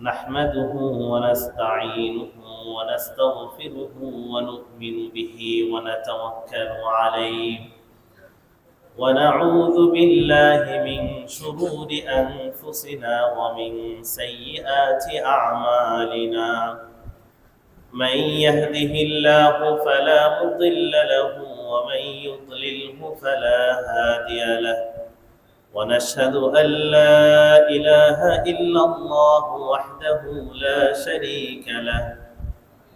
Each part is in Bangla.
نحمده ونستعينه ونستغفره ونؤمن به ونتوكل عليه ونعوذ بالله من شرور أنفسنا ومن سيئات أعمالنا من يهده الله فلا مضل له ومن يضلله فلا هادي له ونشهد أن لا إله إلا الله وحده لا شريك له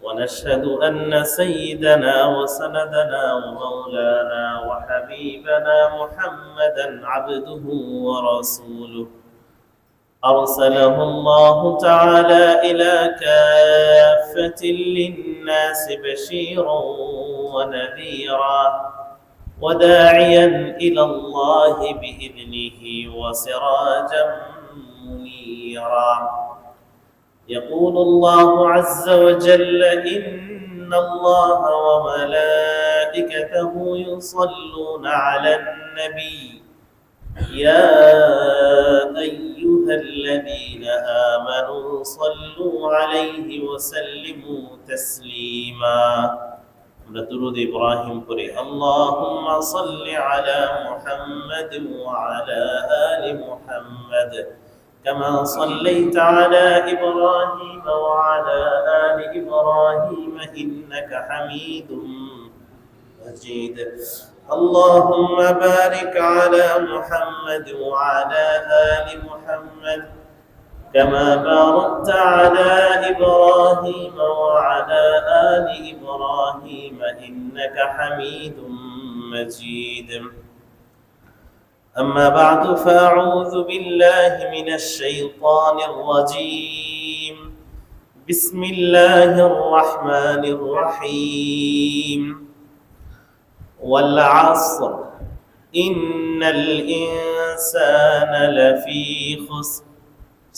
ونشهد أن سيدنا وسندنا ومولانا وحبيبنا محمدا عبده ورسوله أرسله الله تعالى إلى كافة للناس بشيرا ونذيرا وداعيا إلى الله بإذنه وسراجا منيرا يقول الله عز وجل إن الله وملائكته يصلون على النبي يا أيها الذين آمنوا صلوا عليه وسلموا تسليما درود إبراهيم قرئ اللهم صل على محمد وعلى آل محمد كما صليت على إبراهيم وعلى آل إبراهيم إنك حميد مجيد اللهم بارك على محمد وعلى آل محمد كما باركت على إبراهيم وعلى آل إبراهيم إنك حميد مجيد أما بعد فأعوذ بالله من الشيطان الرجيم بسم الله الرحمن الرحيم والعصر إن الإنسان لفي خسر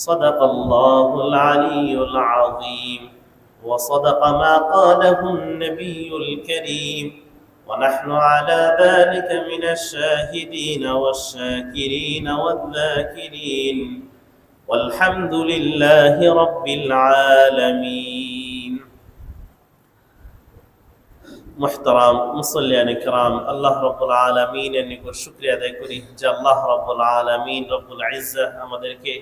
صدق الله العلي العظيم وصدق ما قاله النبي الكريم ونحن على ذلك من الشاهدين والشاكرين والذاكرين والحمد لله رب العالمين محترم মুসল্লিয়ান کرام আল্লাহ রাব্বুল আলামিনের নিকট শুকরিয়া আদায় করি যে আল্লাহ রাব্বুল আলামিন রব্বুল ইজ্জাহ আমাদেরকে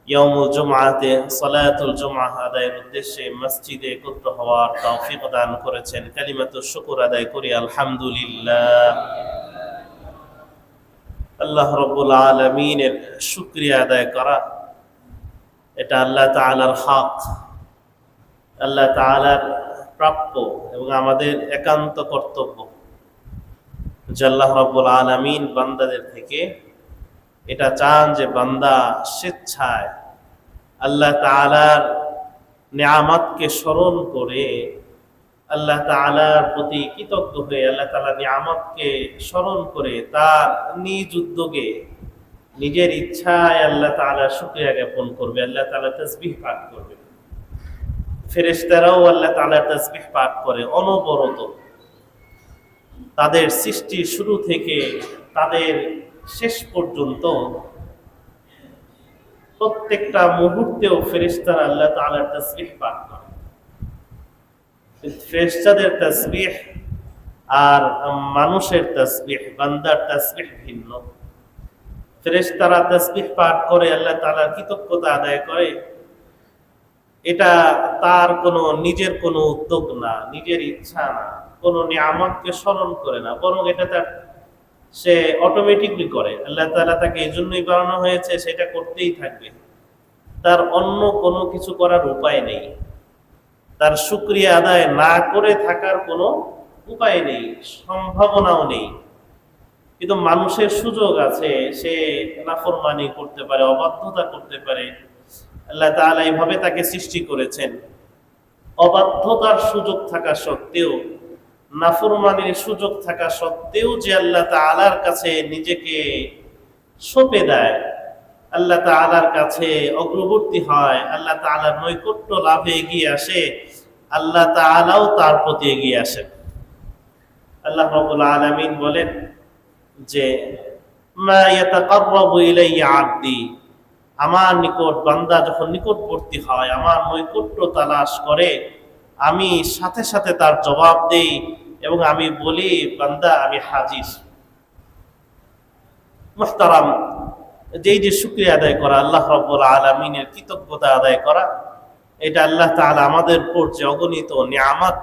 ইয়াউমুল জুমআতে সালাতুল জুমআহ আদায়ের উদ্দেশ্যে মসজিদে একত্র হওয়ার তৌফিক দান করেছেন। কালিমাতুশ শুকর আদায় করি আলহামদুলিল্লাহ। আল্লাহ রাব্বুল আলামিনের শুকরিয়া আদায় করা এটা আল্লাহ তাআলার হক, আল্লাহ তাআলার প্রাপ্য এবং আমাদের একান্ত কর্তব্য যে আল্লাহ রাব্বুল আলামিন বান্দাদের থেকে এটা চান যে বান্দা স্বেচ্ছায় আল্লাহ তাআলার নিয়ামতকে স্মরণ করে আল্লাহ তাআলার প্রতি কৃতজ্ঞ হয়ে আল্লাহ তাআলার নিয়ামতকে স্মরণ করে তার নিজ উদ্যোগে নিজের ইচ্ছায় আল্লাহ তাআলার শুকরিয়া জ্ঞাপন করবে, আল্লাহ তাআলার তাসবিহ পাঠ করবে। ফেরেশতারাও আল্লাহ তাআলার তাসবিহ পাঠ করে অনবরত, তাদের সৃষ্টি শুরু থেকে তাদের শেষ পর্যন্ত প্রত্যেকটা মুহূর্তেও ফেরেশতারা আল্লাহ তাআলার তাসবিহ পাঠ করে। ফেরেশতাদের তাসবিহ আর মানুষের তাসবিহ, বান্দার তাসবিহ ভিন্ন। ফেরেশতারা তাসবিহ পাঠ করে আল্লাহ তাআলার কৃতজ্ঞতা আদায় করে, এটা তার কোনো নিজের কোনো উদ্যোগ না, নিজের ইচ্ছা না, কোনো নিয়ামতকে স্মরণ করে না, বরং এটা তার সে অটোমেটিকলি করে। আল্লাহ তাআলা তাকে এই জন্যই বানানো হয়েছে, সেটা করতেই থাকবে, তার অন্য কোনো কিছু করার উপায় নেই, তার শুকরিয়া আদায় না করে থাকার কোনো উপায় নেই, সম্ভাবনাও নেই। কিন্তু মানুষের সুযোগ আছে, সে নাফরমানি করতে পারে, অবাধ্যতা করতে পারে। আল্লাহ তাআলা এইভাবে তাকে সৃষ্টি করেছেন, অবাধ্যতার সুযোগ থাকা সত্ত্বেও, নাফরমানির সুযোগ থাকা সত্ত্বেও যে আল্লাহ তাআলার কাছে নিজেকে সঁপে দেয়, আল্লাহ তাআলার কাছে অগ্রবর্তী হয়, আল্লাহ তাআলার নৈকট্য লাভে এগিয়ে আসে, আল্লাহ তাআলাও তার প্রতি এগিয়ে আসেন। আল্লাহ রাব্বুল আলামিন বলেন যে মা ইয়াতাকাররাবু ইলাইয়া আবদি আমার নিকট বান্দা যখন নিকটবর্তী হয়, আমার নৈকট্য তালাশ করে, আমি সাথে সাথে তার জবাব দেই এবং আমি বলি, বান্দা আমি হাজির। মুহতারাম, যে শুকরিয়া আদায় করা, আল্লাহ রাব্বুল আলামিনের কৃতজ্ঞতা আদায় করা, এটা আল্লাহ তাআলা আমাদের উপর যে অগণিত নিয়ামত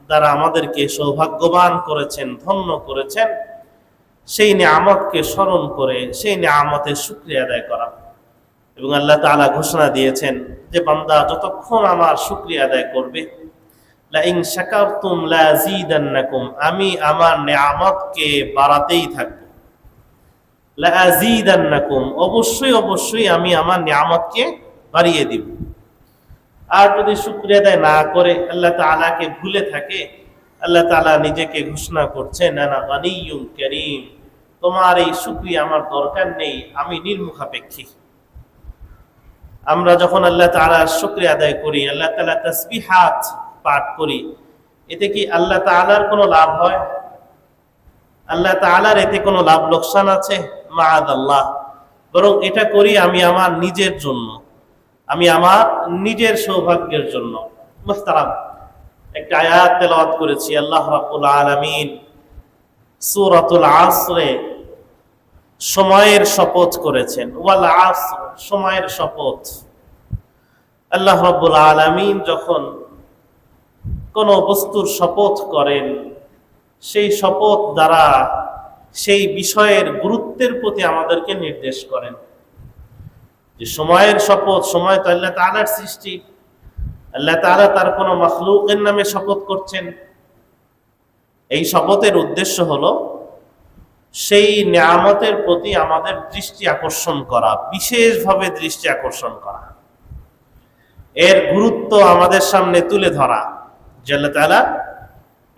দ্বারা আমাদেরকে সৌভাগ্যবান করেছেন, ধন্য করেছেন, সেই নিয়ামতকে স্মরণ করে সেই নিয়ামতের শুকরিয়া আদায় করা। এবং আল্লাহ তাআলা ঘোষণা দিয়েছেন যে বান্দা যতক্ষণ আমার শুকরিয়া আদায় করবে, লা ইন শাকারতুম লা আযীদান্নাকুম, আমি আমার নিয়ামতকে বাড়াতেই থাকব। লা আযীদান্নাকুম, অবশ্যই অবশ্যই আমি আমার নিয়ামতকে বাড়িয়ে দিব। আর যদি শুকরিয়া আদায় না করে, আল্লাহ তাআলাকে ভুলে থাকে, আল্লাহ তাআলা নিজেকে ঘোষণা করছেন, আনা গানিয়্যুন কারীম, তোমার এই শুকরিয়া আমার দরকার নেই, আমি নির্মুখাপেক্ষী। আমরা যখন আল্লাহ তাআলার শুকরিয়া আদায় করি, আল্লাহ তাআলা তাসবিহাত পাঠ করি, এতে কি আল্লাহ তাআলার কোনো লাভ হয়? আল্লাহ তাআলার এতে কোনো লাভ লোকসান আছে? মাআদাল্লাহ। বরং এটা করি আমি আমার নিজের জন্য, আমি আমার নিজের সৌভাগ্যের জন্য। মুহতারাম, একটা আয়াত তেলাওয়াত করেছি, আল্লাহ রাব্বুল আলামিন সূরাতুল আসরে সময়ের শপথ করেছেন। ওয়াল আসর, সময়ের শপথ। আল্লাহ রাব্বুল আলামিন যখন কোন বস্তুর শপথ করেন, সেই শপথ দ্বারা সেই বিষয়ের গুরুত্বের প্রতি আমাদেরকে নির্দেশ করেন। যে সময়ের শপথ, সময় তো আল্লাহ তাআলার সৃষ্টি, আল্লাহ তাআলা তার কোন মাখলুকের নামে শপথ করছেন। এই শপথের উদ্দেশ্য হলো সেই নিয়ামতের প্রতি আমাদের দৃষ্টি আকর্ষণ করা, বিশেষভাবে দৃষ্টি আকর্ষণ করা, এর গুরুত্ব আমাদের সামনে তুলে ধরা। যে আল্লাহ তাআলা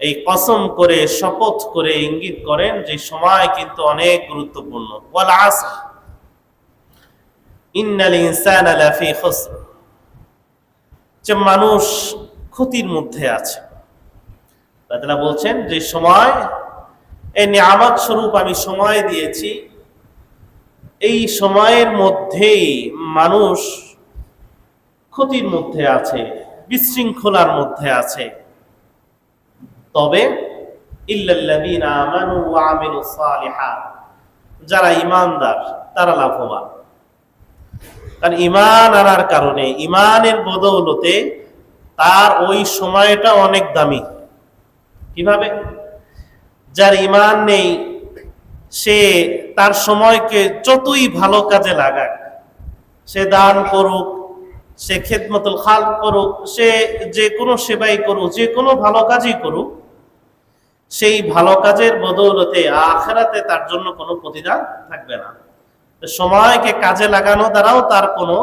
এই কসম করে, শপথ করে ইঙ্গিত করেন যে সময় কিন্তু অনেক গুরুত্বপূর্ণ। ওয়াল আসর ইন্নাল ইনসানা লাফি খুসর, যে মানুষ ক্ষতির মধ্যে আছে। আল্লাহ তাআলা বলছেন যে সময়, এই নিয়ামত স্বরূপ আমি সময় দিয়েছি, এই সময়ের মধ্যেই মানুষ ক্ষতির মধ্যে আছে, বিশৃঙ্খলার মধ্যে আছে। তবে ইল্লাল্লাযীনা আমানু ওয়া আমিলুস সালিহাত, যারা ঈমানদার তারা লাভবান। কারণ ঈমান আনার কারণে, ঈমানের বদৌলতে তার ওই সময়টা অনেক দামি। কিভাবে? যার ঈমান নেই, সে তার সময়কে যতই ভালো কাজে লাগাক, সে দান করুক, সে খেদমতুল খালক করুক, সে যে কোনো সেবাই করুক, যে কোনো ভালো কাজই করুক, সেই ভালো কাজের বদৌলতে আখিরাতে তার জন্য কোনো প্রতিদান থাকবে না। সময়কে কাজে লাগানো দ্বারাও তার কোনো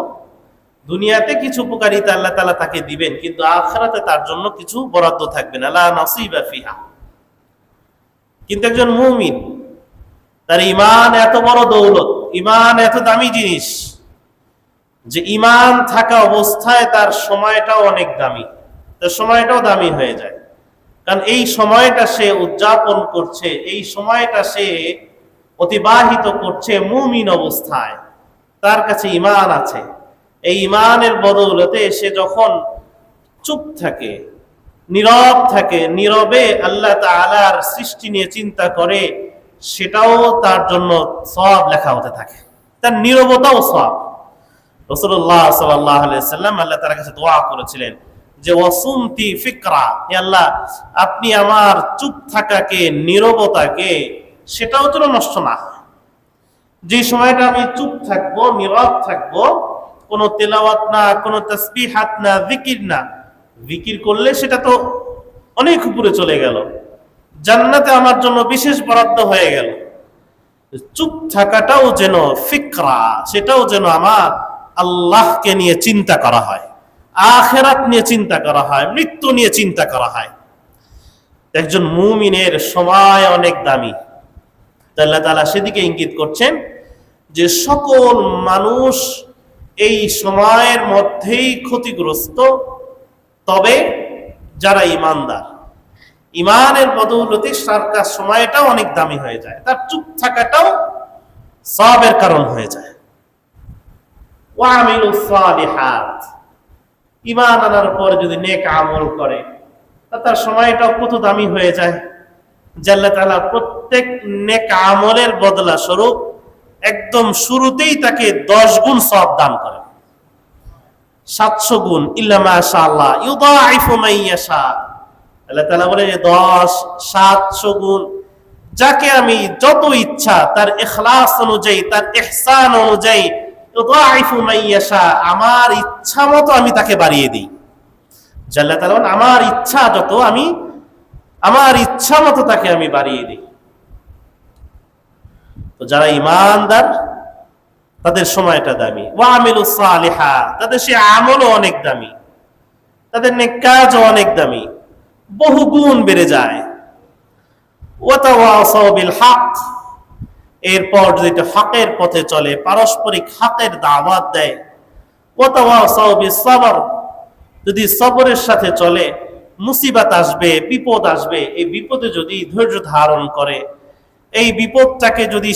দুনিয়াতে কিছু উপকারিতা আল্লাহ তাআলা তাকে দিবেন, কিন্তু আখিরাতে তার জন্য কিছু বরাদ্দ থাকবে না, লা নাসিবা ফিহা। কিন্তু একজন মুমিন, তার ঈমান এত বড় দৌলত, ঈমান এত দামি জিনিস যে ঈমান থাকা অবস্থায় তার সময়টাও অনেক দামি, তার সময়টাও দামি হয়ে যায়। কারণ এই সময়টা সে উদযাপন করছে, এই সময়টা সে অতিবাহিত করছে মুমিন অবস্থায়, তার কাছে ঈমান আছে। এই ঈমানের বদৌলতে সে যখন চুপ থাকে, নীরব থাকে, নীরবে আল্লাহ তাআলার সৃষ্টি নিয়ে চিন্তা করে, সেটাও তার জন্য সওয়াব লেখা হতে থাকে, তার নীরবতাও সওয়াব। রাসূলুল্লাহ সাল্লাল্লাহু আলাইহি সাল্লাম আল্লাহ তাআলার কাছে দোয়া করেছিলেন যে ওয়াসুমতি ফিকরা, হে আল্লাহ, আপনি আমার চুপ থাকাকে, নীরবতাকে, সেটাও যেন নষ্ট না হয়। যে সময়টা আমি চুপ থাকবো, নীরব থাকবো, কোনো তেলাওয়াত না, কোনো তাসবিহাত না, জিকির না। জিকির করলে সেটা তো অনেক উপরে চলে গেল, জান্নাতে আমার জন্য বিশেষ বরাদ্দ হয়ে গেল। চুপ থাকাটাও যেন ফিকরা, সেটাও যেন আমার আল্লাহকে নিয়ে চিন্তা করা হয়, আখিরাত নিয়ে চিন্তা করা হয়, মৃত্যু নিয়ে চিন্তা করা হয়। একজন মুমিনের সময় অনেক দামি। আল্লাহ তাআলা সেদিকে ইঙ্গিত করছেন যে সকল মানুষ এই সময়ের মধ্যেই ক্ষতিগ্রস্ত, তবে যারা ঈমানদার, ঈমানের বদৌলতে তার সময়টাও অনেক দামি হয়ে যায়, তার চুপ থাকাটাও সওয়াবের কারণ হয়ে যায়। ওয়া আমিলুস সালিহাত, ঈমান আনার পর যদি নেক আমল করে তার সময়টাও কত দামি হয়ে যায়। আল্লাহ তাআলা প্রত্যেক নেক আমলের বদলা স্বরূপ একদম শুরুতেই তাকে 10 গুণ সওয়াব দান করেন, 700 গুণ, ইল্লা মাশাআল্লাহ ইউদাইফু মান ইয়াশা। আল্লাহ তাআলা বলে যে 10 700 গুণ, যাকে আমি যত ইচ্ছা তার ইখলাস অনুযায়ী, তার ইহসান অনুযায়ী, ইউদাইফু মান ইয়াশা, আমার ইচ্ছা মতো আমি তাকে বাড়িয়ে দিই। আল্লাহ তাআলা বলেন আমার ইচ্ছা যত, আমি আমার ইচ্ছা মতো তাকে আমি বাড়িয়ে দিই। তো যারা ঈমানদার তাদের সময়টা দামি। ওয়া আমিলুস সালিহাত, তাদের সে আমলও অনেক দামি, তাদের নেক কাজও অনেক দামি, বহু গুণ বেড়ে যায়। ওয়া তাওয়াসাউ বিল হক, এরপর যদি হকের পথে চলে, পারস্পরিক হকের দাওয়াত দেয়। ওয়া তাওয়াসাউ বিস সবর, যদি সবরের সাথে চলে, মুসিবত আসবে, বিপদ আসবে, এই বিপদে যদি ধৈর্য ধারণ করে, এই বিপদটাকে যদি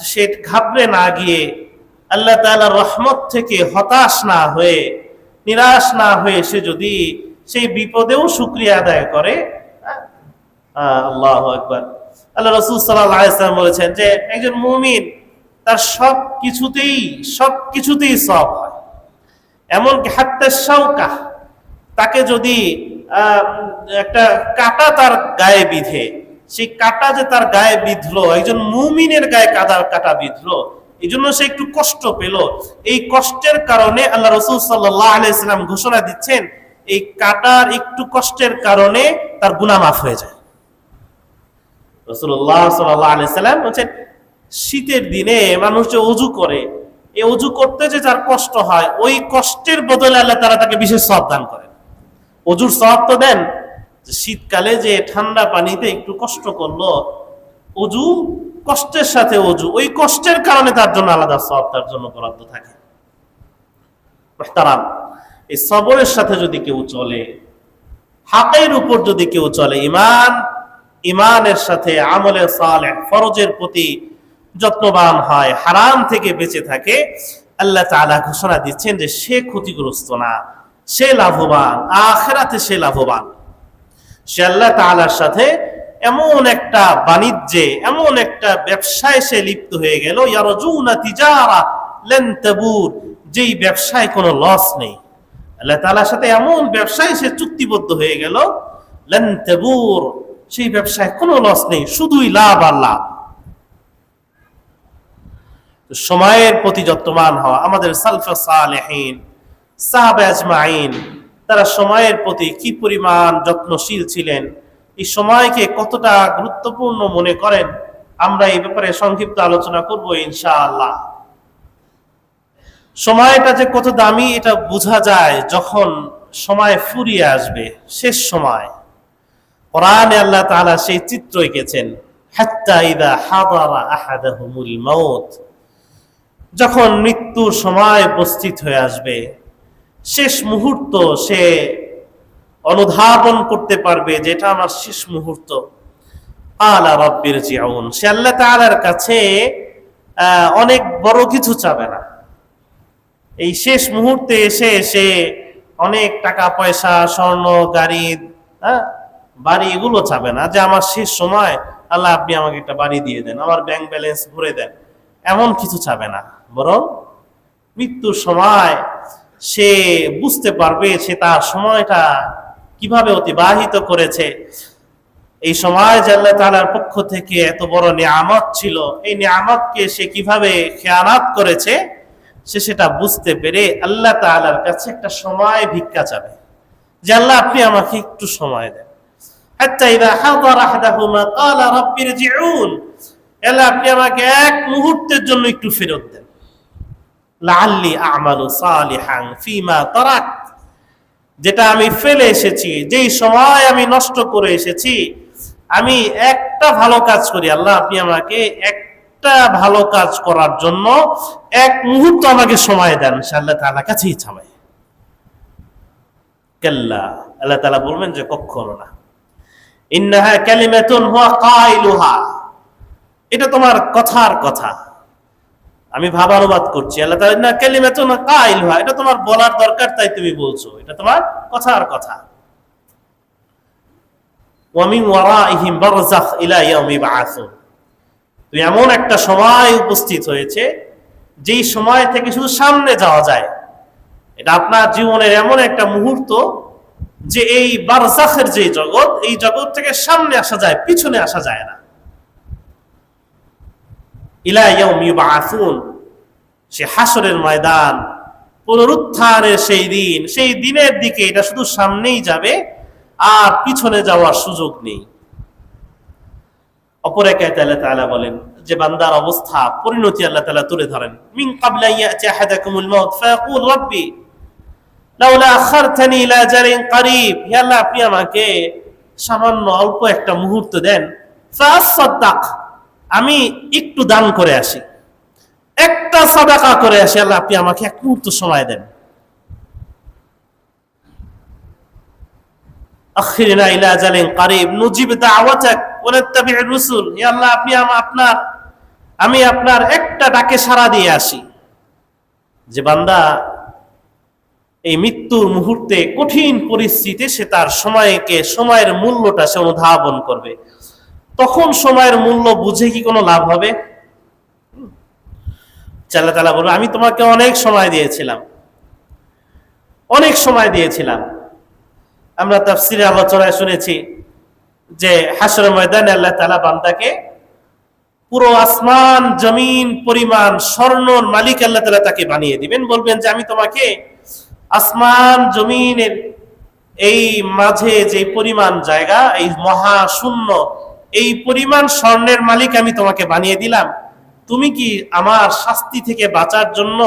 সে ঘাবড়ে না গিয়ে আল্লাহ তাআলার রহমত থেকে হতাশ না হয়ে, নিরাশ না হয়ে সে যদি সেই বিপদেও শুকরিয়া আদায় করে, আল্লাহু আকবার। আল্লাহ রাসূল সাল্লাল্লাহু আলাইহি ওয়াসাল্লাম বলেছেন যে একজন মুমিন তার সবকিছুতেই সওয়াব হয়, এমনকি হাত্তা শাওকা, তাকে যদি একটা কাঁটা তার গায়ে বিধে, সেই কাঁটা যে তার গায়ে বিধলো, একজন মুমিনের গায়ে কাঁটা বিধলো, এই জন্য সে একটু কষ্ট পেল, এই কষ্টের কারণে আল্লাহ রাসূল সাল্লাল্লাহু আলাইহি ওয়াসাল্লাম ঘোষণা দিচ্ছেন এই কাঁটার একটু কষ্টের কারণে তার গুনাহ মাফ হয়ে যায়। রাসূলুল্লাহ সাল্লাল্লাহু আলাইহি ওয়াসাল্লাম বলেন শীতের দিনে মানুষ যে ওযু করে, এই ওযু করতে যে যার কষ্ট হয়, ওই কষ্টের বদলে আল্লাহ তাআলা তাকে বিশেষ সওয়াব দান করেন। ওযুর সওয়াব তো দেন, শীতকালে যে ঠান্ডা পানিতে একটু কষ্ট করলো, ওযু কষ্টের সাথে ওযু, ওই কষ্টের কারণে তার জন্য আলাদা সওয়াব তার জন্য বরাদ্দ থাকে। মুহতারাম, এই সবরের সাথে যদি কেউ চলে, হকের উপর যদি কেউ চলে, ঈমানের সাথে আমলে সালেহ, ফরজের প্রতি যত্নবান হয়, হারাম থেকে বেঁচে থাকে, আল্লাহ তাআলা ঘোষণা দিচ্ছেন যে সে ক্ষতিগ্রস্ত না, সে লাভবান, আখিরাতে সে লাভবান। সে আল্লাহ তাআলার সাথে এমন একটা বাণিজ্যে, এমন একটা ব্যবসায় সে লিপ্ত হয়ে গেল, ইয়ারজুনা তিজারা লান তাবুর, যেই ব্যবসায় কোনো লস নেই। আল্লাহ তাআলার সাথে এমন ব্যবসায় সে চুক্তিবদ্ধ হয়ে গেল, লান তাবুর, সেই ব্যবসায় কোনো লস নেই, শুধুই লাভ আর লাভ। সময়ের প্রতি যত্নবান হওয়া, আমাদের সালফে সালেহিন, সাহাবা আজমাইন, তারা সময়ের প্রতি কি পরিমাণ যত্নশীল ছিলেন, এই সময়কে কতটা গুরুত্বপূর্ণ মনে করেন, আমরা এই ব্যাপারে সংক্ষিপ্ত আলোচনা করব ইনশাআল্লাহ। সময়টা যে কত দামি এটা বোঝা যায় যখন সময় ফুরিয়ে আসবে, শেষ সময়। কোরআনে আল্লাহ তাআলা সেই চিত্র এঁকেছেন, হাত্তা ইযা হাদারা আহাদাহুমুল মাউত, যখন মৃত্যুর সময় উপস্থিত হয়ে আসবে, শেষ মুহূর্ত সে অনুধাবন করতে পারবে যে এটা আমার শেষ মুহূর্ত। আলা রাব্বির জিউন, সে আল্লাহ তাআলার কাছে অনেক বড় কিছু চাবে না। এই শেষ মুহূর্তে এসে সে অনেক টাকা পয়সা, স্বর্ণ, গাড়ি, বাড়ি এগুলো চাবে না, যে আমার শেষ সময় আল্লাহ আপনি আমাকে একটা বাড়ি দিয়ে দেন, আমার ব্যাংক ব্যালেন্স ভরে দেন, এমন কিছু চাবে না। বরং মৃত্যুর সময় সে বুঝতে পারবে সে তার সময়টা কিভাবে অতিবাহিত করেছে। এই সময় যে আল্লাহ তাআলার পক্ষ থেকে এত বড় নিয়ামত ছিল, এই নিয়ামতকে সে কিভাবে খেয়ানত করেছে, সে সেটা বুঝতে পেরে আল্লাহ তাআলার কাছে একটা সময় ভিক্ষা চাবে, যে আল্লাহ আপনি আমাকে একটু সময় দেন। হাত্তা ইযা হাদারা আহাদাহুমা ক্বালা রাব্বির জিউন, আল্লাহ আপনি আমাকে এক মুহূর্তের জন্য একটু ফেরত দেন। লাআল্লি আ'মালু সালিহান ফীমা তারাকত, যেটা আমি ফেলে এসেছি, যেই সময় আমি নষ্ট করে এসেছি, আমি একটা ভালো কাজ করি, আল্লাহ আপনি আমাকে একটা ভালো কাজ করার জন্য এক মুহূর্ত আমাকে সময় দেন। সে আল্লাহ তাআলার কাছেই চাবে। কাল্লা, আল্লাহ তাআলা বলবেন যে কখনো না। ইন্নাহা কালিমাতুন হুয়া কাইলুহা, এটা তোমার কথার কথা, আমি ভাবানুবাদ করছি। আল্লাহ তাআলা না কালিমাতুন কাইলহা, এটা তোমার বলার দরকার তাই তুমি বলছো, এটা তোমার কথার কথা। ওয়া মিন ওয়ারাইহিম বারযাখ ইলা ইয়াউমি ইবআসুন, তুই এমন একটা সময় উপস্থিত হয়েছে যেই সময় থেকে শুধু সামনে যাওয়া যায়। এটা আপনার জীবনের এমন একটা মুহূর্ত যে এই বারযাখের যে জগৎ, এই জগৎ থেকে সামনে আসা যায়, পিছনে আসা যায় না। ইলা ইয়াউমি ইবআসুন, সে হাসরের ময়দান, পুনরুত্থানের সেই দিন, সেই দিনের দিকে এটা শুধু সামনেই যাবে, আর পিছনে যাওয়ার সুযোগ নেই। অপর এক আয়াতে আল্লাহ তাআলা বলেন যে বান্দার অবস্থা, পরিণতি আল্লাহ তাআলা তুলে ধরেন, মিন ক্বাবলা ইয়াতি আহাদাকুমুল মাউত ফায়াকুল রাব্বি লাউলা আখারতানি ইলা আজালিন করিব, হে আল্লাহ আপনি আমাকে সামান্য অল্প একটা মুহূর্ত দেন, ফাসাদ্দাক, আমি একটু দান করে আসি, একটা সাদাকা করে আসি, আল্লাহ আপনি আমাকে এক মুহূর্ত সময় দেন। আখিরনা ইলা আজালিন করিব নুজিব দাওয়াতাক ওয়া নাত্তাবি'র রুসুল, হে আল্লাহ আপনি আমি আপনার একটা ডাকে সাড়া দিয়ে আসি। যে বান্দা এই মৃত্যুর মুহূর্তে কঠিন পরিস্থিতিতে সে তার সময়ের মূল্যটা সে অনুধাবন করবে, তখন সময়ের মূল্য বুঝে কি কোনো লাভ হবে? আল্লাহ তাআলা বলবে আমি তোমাকে অনেক সময় দিয়েছিলাম, অনেক সময় দিয়েছিলাম। আমরা তাফসীরে আলোচনায় শুনেছি যে হাশরের ময়দানে আল্লাহ তাআলা বান্দাকে পুরো আসমান জমিন পরিমাণ স্বর্ণর মালিক আল্লাহ তাআলা তাকে বানিয়ে দিবেন, বলবেন যে আমি তোমাকে আসমান জমিনের এই মাঝে যে পরিমাণ জায়গা, এই মহাশূন্য, এই পরিমাণ স্বর্ণের মালিক আমি তোমাকে বানিয়ে দিলাম, তুমি কি আমার শাস্তি থেকে বাঁচার জন্য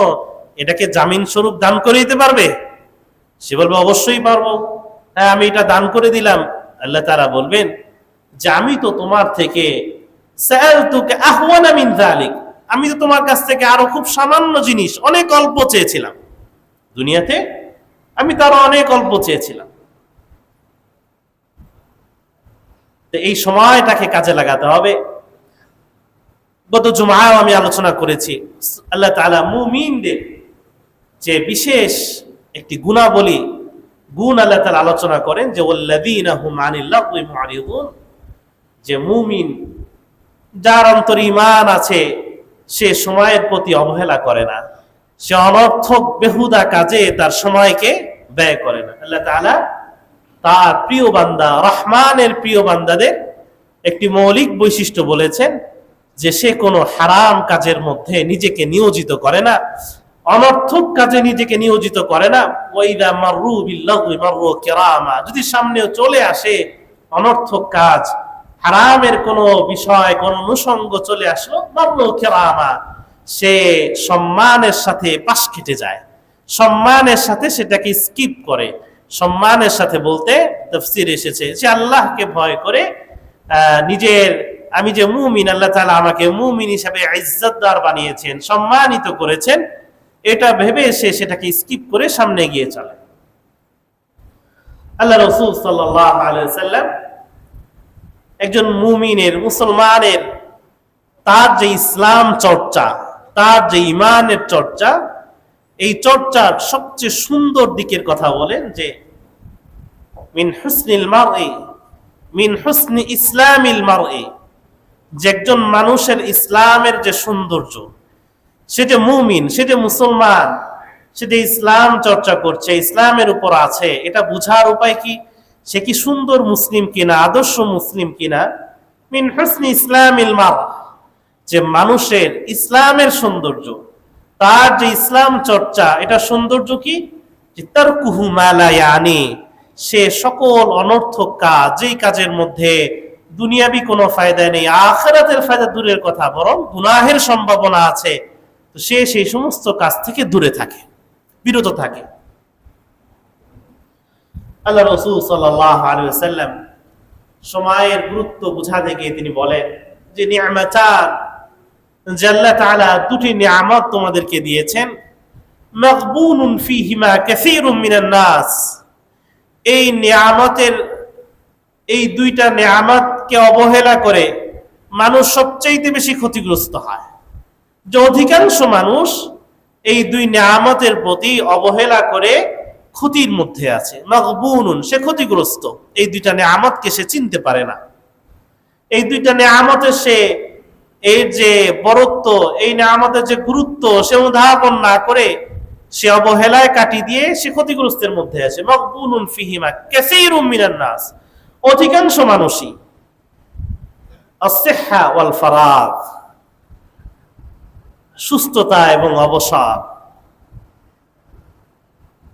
এটাকে জামিন স্বরূপ দান করে দিতে পারবে? সে বলবে অবশ্যই পারবো, হ্যাঁ আমি এটা দান করে দিলাম। আল্লাহ তাআলা বলবেন যে আমি তো তোমার থেকে সাআলতুকা আহওয়ানা মিন যালিক, আমি তো তোমার কাছ থেকে আরো খুব সামান্য জিনিস, অনেক অল্প চেয়েছিলাম দুনিয়াতে, আমি তারও অনেক অল্প চেয়েছিলাম। তো এই সময়টাকে কাজে লাগাতে হবে। গত জুমায় আমি আলোচনা করেছি আল্লাহ তাআলা মুমিনদের যে বিশেষ একটি গুণ আল্লাহ তাআলা আলোচনা করেন যে ওয়াল্লাযীনা হুম আনিল লাগwi মু'রিদুন, যে মুমিন যার অন্তরে ঈমান আছে সে সময়ের প্রতি অবহেলা করে না, সে অনর্থক বেহুদা কাজে তার সময়কে ব্যয় করে না। আল্লাহ তাআলা তার প্রিয় বান্দা, রহমানের প্রিয় বান্দাদের একটি মৌলিক বৈশিষ্ট্য বলেছেন যে সে কোনো হারাম কাজের মধ্যে নিজেকে নিয়োজিত করে না, অনর্থক কাজে নিজেকে নিয়োজিত করে না। ওয়াইদা মাররু বিল্লাগwi মাররু কিরামা, যদি সামনেও চলে আসে অনর্থক কাজ, হারামের কোনো বিষয়, কোনো অনুষঙ্গ চলে আসলো, মাররু কিরামা, সে সম্মানের সাথে পাশ কেটে যায়, সম্মানের সাথে সেটাকে স্কিপ করে। সম্মানের সাথে বলতে তাফসীর এসেছে যে আল্লাহকে ভয় করে, নিজের আমি যে মুমিন, আল্লাহ তাআলা আমাকে মুমিন হিসেবে ইজ্জতদার বানিয়েছেন, সম্মানিত করেছেন, এটা ভেবে সে সেটাকে স্কিপ করে সামনে গিয়ে চলে। আল্লাহ রাসূল সাল্লাল্লাহু আলাইহি ওয়াসাল্লাম একজন মুমিনের, মুসলমানের তার যে ইসলাম চর্চা, তার যে ঈমানের চর্চা, এই চর্চার সবচেয়ে সুন্দর দিকের কথা বলেন যে মিন হুসনি ইসলামিল মারই, যে একজন মানুষের ইসলামের যে সৌন্দর্য, সে যে মুমিন, সে যে মুসলমান, সে যে ইসলাম চর্চা করছে, ইসলামের উপর আছে, এটা বুঝার উপায় কি? সে কি সুন্দর মুসলিম কিনা, আদর্শ মুসলিম কিনা? মিন হুসনি ইসলামিল মার, যে মানুষের ইসলামের সৌন্দর্য, তার যে ইসলাম চর্চা, এটা সৌন্দর্য কি? যে তারকুহু মা লা ইয়ানি, সে সকল অনর্থক কাজ, যেই কাজের মধ্যে দুনিয়াবি কোনো ফায়দা নেই, আখিরাতের ফায়দা দূরের কথা, বরং গুনাহের সম্ভাবনা আছে, তো সে সেই সমস্ত কাজ থেকে দূরে থাকে, বিরত থাকে। আল্লাহ রাসূল সাল্লাল্লাহু আলাইহি ওয়াসাল্লাম সময়ের গুরুত্ব বুঝাতে গিয়ে তিনি বলেন যে নি'মাতান, যে আল্লাহ তাআলা দুটি নিয়ামত তোমাদেরকে দিয়েছেন, মাগবুনুন ফীহিমা কাসীরুম মিনান নাস, এই নিয়ামতের, এই দুইটা নিয়ামতকে অবহেলা করে মানুষ সবচেয়ে বেশি ক্ষতিগ্রস্ত হয়। যে অধিকাংশ মানুষ এই দুই নিয়ামতের প্রতি অবহেলা করে ক্ষতির মধ্যে আছে। মাগবুনুন, সে ক্ষতিগ্রস্ত, এই দুইটা নিয়ামতকে সে চিনতে পারে না। এই দুইটা নিয়ামতের সে এর যে বরত্ব, এই নিয়ামতের যে গুরুত্ব সে অনুধাবন না করে সে অবহেলায় কাটিয়ে দিয়ে সে ক্ষতিগ্রস্তের মধ্যে আছে। মাগবুনুন ফিহিমা কাসীরুম মিনান নাস, অধিকাংশ মানুষই আস-সিহহা ওয়াল ফারাগ, সুস্থতা এবং অবসর।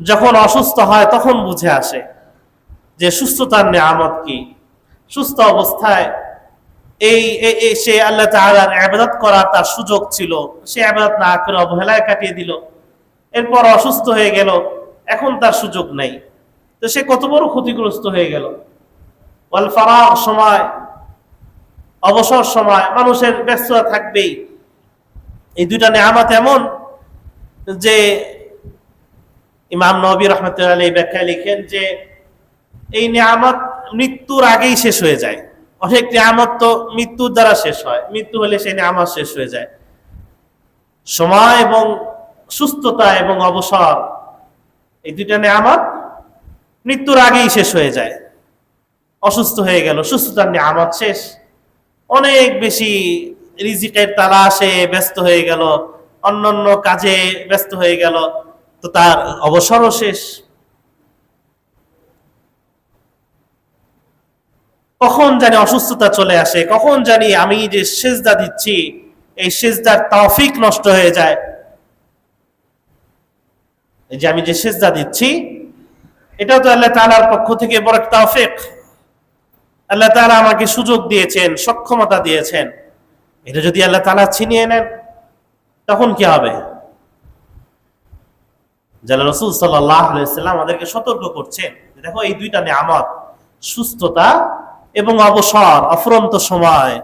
যখন অসুস্থ হয় তখন বুঝে আসে যে সুস্থতার নিয়ামত কি। সুস্থ অবস্থায় সে আল্লাহ তাআলার ইবাদত করার তার সুযোগ ছিল, সে ইবাদত না করে অবহেলায় কাটিয়ে দিল। এরপর অসুস্থ হয়ে গেল, এখন তার সুযোগ নেই, তো সে কত বড় ক্ষতিগ্রস্ত হয়ে গেল। ওয়াল ফারাগ, সময়, অবসর সময় মানুষের ব্যস্ততা থাকবেই। এই দুইটা নিয়ামত এমন যে ইমাম নবী রাহমাতুল্লাহি আলাইহি ব্যাখ্যায় লিখেন যে এই নিয়ামত মৃত্যুর আগেই শেষ হয়ে যায়। অনেক নিয়ামত তো মৃত্যুর দ্বারা শেষ হয়, মৃত্যু হলে সেই নিয়ামত শেষ হয়ে যায়। সময় এবং সুস্থতা এবং অবসর, এই দুইটা নিয়ামত মৃত্যুর আগেই শেষ হয়ে যায়। অসুস্থ হয়ে গেল, সুস্থতার নিয়ামত শেষ, অনেক বেশি রিজিকের তালাশে ব্যস্ত হয়ে গেল, অন্যান্য কাজে ব্যস্ত হয়ে গেল, তো তার অবসরও শেষ। কখন জানি অসুস্থতা চলে আসে, কখন জানি আমি যে সেজদা দিচ্ছি এই সেজদার তৌফিক নষ্ট হয়ে যায়। এই যে আমি যে সেজদা দিচ্ছি এটাও তো আল্লাহ তাআলার পক্ষ থেকে বড় একটা তৌফিক। আল্লাহ তাআলা আমাকে সুযোগ দিয়েছেন, সক্ষমতা দিয়েছেন, এটা যদি আল্লাহ তাআলা ছিনিয়ে নেন তখন কি হবে? যারা রাসূল সাল্লাল্লাহু আলাইহি ওয়াসাল্লাম আমাদেরকে সতর্ক করছেন, দেখো এই দুইটা নিয়ামত, সুস্থতা এবং অবসর, অফুরন্ত সময়,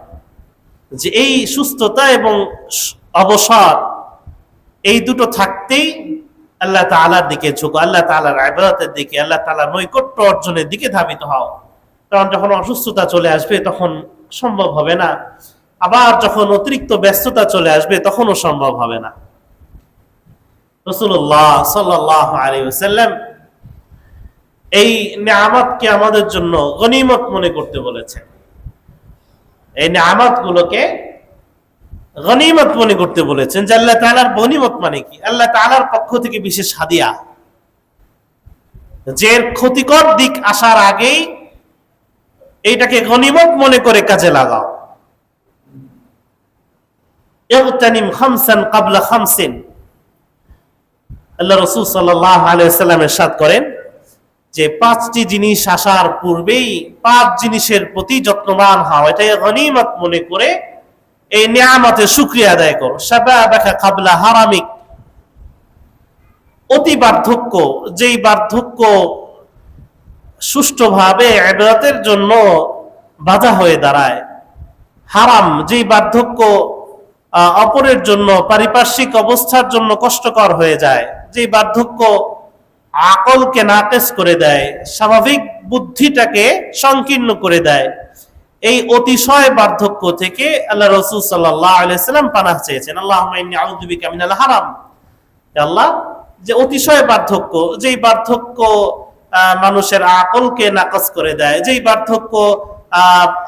যে এই সুস্থতা এবং অবসর এই দুটো থাকতেই আল্লাহ তাআলার দিকে ঝুঁকো, আল্লাহ তাআলার ইবাদতের দিকে, আল্লাহ তাআলার নৈকট্য অর্জনের দিকে ধাবিত হও। কারণ যখন অসুস্থতা চলে আসবে তখন সম্ভব হবে না, আবার যখন অতিরিক্ত ব্যস্ততা চলে আসবে তখনও সম্ভব হবে না। রাসূলুল্লাহ সাল্লাল্লাহু আলাইহি ওয়াসাল্লাম এই নিয়ামতকে আমাদের জন্য গনিমত মনে করতে বলেছেন। এই নিয়ামতগুলোকে গনিমত মনে করতে বলেছেন যে আল্লাহ তাআলার গনিমত মানে কি? আল্লাহ তাআলার পক্ষ থেকে বিশেষ হাদিয়া, যে ক্ষতিকর দিক আসার আগেই এইটাকে গনিমত মনে করে কাজে লাগাও। ইগতানিম খামসান ক্বাবলা খামসিন, আল্লাহ রাসূল সাল্লাল্লাহু আলাইহি ওয়াসাল্লাম ইরশাদ করেন যে পাঁচটি জিনিস আসার পূর্বেই পাঁচ জিনিসের প্রতি যত্নবান হও, এটাই গনিমত মনে করে এই নিয়ামতের শুকরিয়া আদায় করো। শাবাবাকা ক্বাবলা হারামিক, অতি বার্ধক্য, যেই বার্ধক্য সুষ্ঠুভাবে ইবাদতের জন্য বাধা হয়ে দাঁড়ায়, হারাম, যেই বার্ধক্য অপরের জন্য পারিপার্শ্বিক অবস্থার জন্য কষ্টকর হয়ে যায়, যেই বার্ধক্য আকলকে নাকেস করে দেয়, স্বাভাবিক বুদ্ধিটাকে সংকীর্ণ করে দেয়, এই অতিশয় বার্ধক্য থেকে আল্লাহ রাসূল সাল্লাল্লাহু আলাইহি ওয়াসাল্লাম পানাহ চেয়েছেন। আল্লাহুম্মা ইন্নী আউযু বিকা মিনাল হারাম, আল্লাহ, যে অতিশয় বার্ধক্য, যেই বার্ধক্য মানুষের আকলকে নাকচ করে দেয়, যেই বার্ধক্য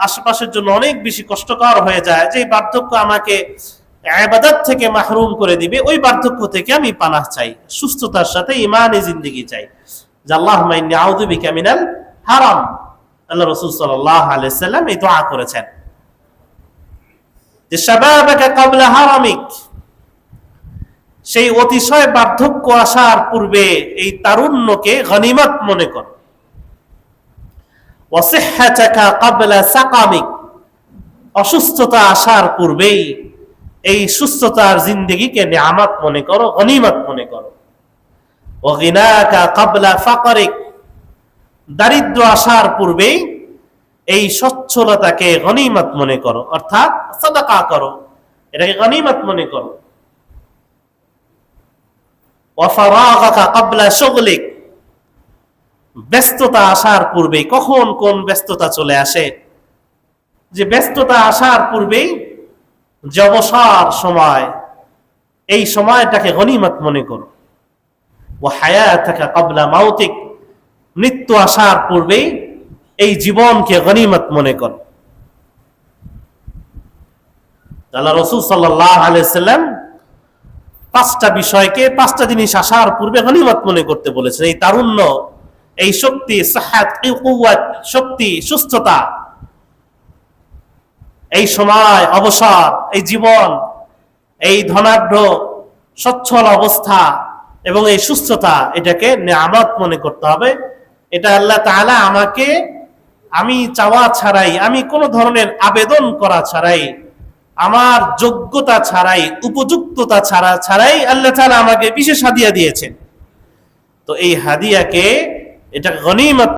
আশেপাশের জন্য অনেক বেশি কষ্টকর হয়ে যায়, যেই বার্ধক্য আমাকে ইবাদত থেকে মাহরুম করে দিবে, ওই বার্ধক্য থেকে আমি পানাহ চাই, সুস্থতার সাথে ঈমানি জিন্দেগি চাই। যে আল্লাহুম্মা ইন্নী আউযু বিকা মিনাল হারাম, আল্লাহ রাসূল সাল্লাল্লাহু আলাইহি ওয়াসাল্লাম এই দোয়া করেছেন যে শাবাবাকা ক্বাবলা হারামিক, সেই অতিশয় বার্ধক্য আসার পূর্বে এই তারুণ্যকে গনিমত মনে কর। ওয়া সিহহাতাকা ক্বাবলা সাকামিক, অসুস্থতা আসার পূর্বেই এই সুস্থতার জিন্দেগিকে নিয়ামত মনে করো, গনিমত মনে করো। ওয়া গিনাকা ক্বাবলা ফাকরিক, দারিদ্র আসার পূর্বেই এই সচ্ছলতাকে গনিমত মনে করো, অর্থাৎ সাদাকা করো, এটাকে গনিমত মনে করো। ওয়া ফারাগাকা ক্বাবলা শুগলিক, ব্যস্ততা আসার পূর্বেই, কখন কোন ব্যস্ততা চলে আসে, যে ব্যস্ততা আসার পূর্বেই যে অবসর সময়, এই সময়টাকে গনিমত মনে করো। ওয়া হায়াতাকা ক্বাবলা মাউতিক, মৃত্যু আসার পূর্বেই এই জীবনকে গনিমত মনে করো। আল্লাহ রাসূল সাল্লাল্লাহু আলাইহি সাল্লাম পাঁচটা বিষয়কে, পাঁচটা জিনিস আসার পূর্বে গনিমত মনে করতে বলেছেন। এই তারুণ্য, এই শক্তি, সাহাত, কুওয়াত, শক্তি, সুস্থতা, এই সময়, অবসর, এই জীবন, এই ধনাঢ্য সচ্ছল অবস্থা এবং এই সুস্থতা, এটাকে নিয়ামত মনে করতে হবে। এটা আল্লাহ তাআলা আমাকে, আমি চাওয়া ছাড়াই, আমি কোনো ধরনের আবেদন করা ছাড়াই, আমার যোগ্যতা ছাড়াই, উপযুক্ততা ছাড়াই আল্লাহ তাআলা আমাকে বিশেষ হাদিয়া দিয়েছেন। তো এই হাদিয়াকে, এটা গনিমত